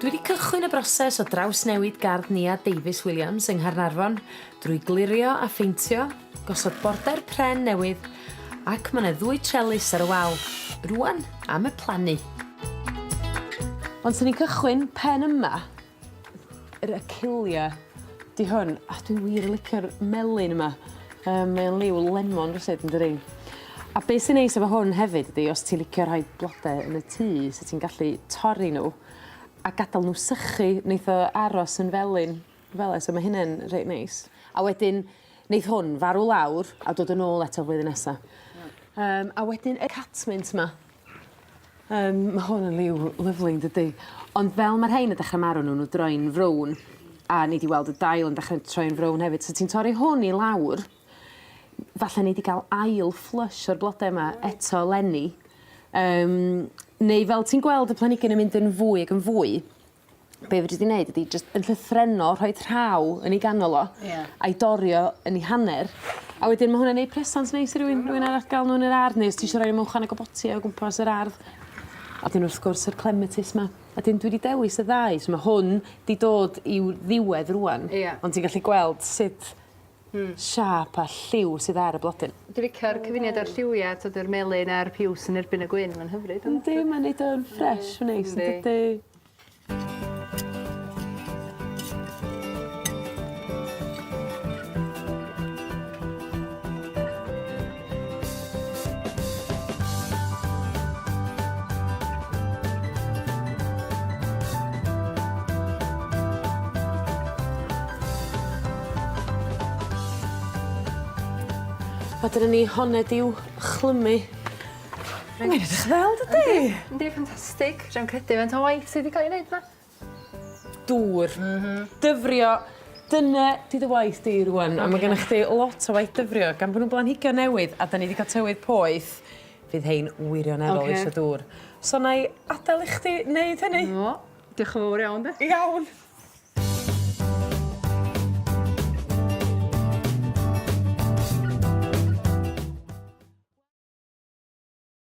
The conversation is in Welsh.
Dwi wedi cychwyn y broses o drawsnewid gardd Nia Davies Williams yng Nghaernarfon drwy glirio a ffeintio, gosod border pren newydd ac mae 'na 2 trelis ar y wal. Rwan am y plannu. Ond sy'n ni'n cychwyn pen yma, yr Achillea, di hwn, a dwi'n wir yn licio'r melyn yma. Mae'n liw lemon rwsyd yn dydi. A beth sy'n neis efo hwn hefyd ydi, os ti'n licio rhoi blodau yn y tŷ, so ti'n gallu torri nhw a gadael nhw sychu, wneith o aros yn felyn, so mae hynny'n reit neis. A wedyn, wneith hwn farw lawr a dod yn ôl eto flwyddyn nesa. A wedyn y catmint yma. Mae hwn yn liw lyflu yn dydi. Ond fel mae'r rhain yn dechrau marw nhw droi'n frown, a ni di weld y dail yn dechrau troi'n frown hefyd, so ti'n torri hwn i lawr, falle ni di cael ail flush o'r blodau yma eto lenni. Neu fel ti'n gweld y planhigyn yn mynd yn fwy ac yn fwy, be fe wedi wneud ydy just yn llythrennol rhoi traw yn ei ganol o, a'i dorio yn ei hanner. A wedyn mae hwnna'n neud presant neis i rywun arall gael nhw yn yr ardd, neu os ti eisiau rhoi mewn chaneg o botia o gwmpas yr ardd. A dyn wrth gwrs yr clematis yma. A dyn dwi wedi dewis y ddau, so mae hwn di dod i'w ddiwedd rwan, ond ti'n gallu gweld sut siap a lliw sydd ar y blodyn. Dwi'n licio'r cyfuniad o'r lliwiau, yr melyn a'r piws yn erbyn y gwyn, mae'n hyfryd. Yndi, mae'n neud o'n ffres, yn neis, yndi. A dyna ni honed i'w chlymu. Mae'n edrych fel, dydi? Yndi, ffantastig. Rha'n credu fe'n o waith sydd wedi cael ei wneud yma. Dŵr. Dyfrio. Dyna di dy waith di rwan. A mae gennych chdi lot o waith dyfrio. Gan bod nhw'n blanhigio newydd, a da ni wedi cael tywydd poeth, fydd hein wirioneddol eisiau dŵr. So na i adael i chdi wneud hynny? O, diolch yn fawr iawn, de. Iawn.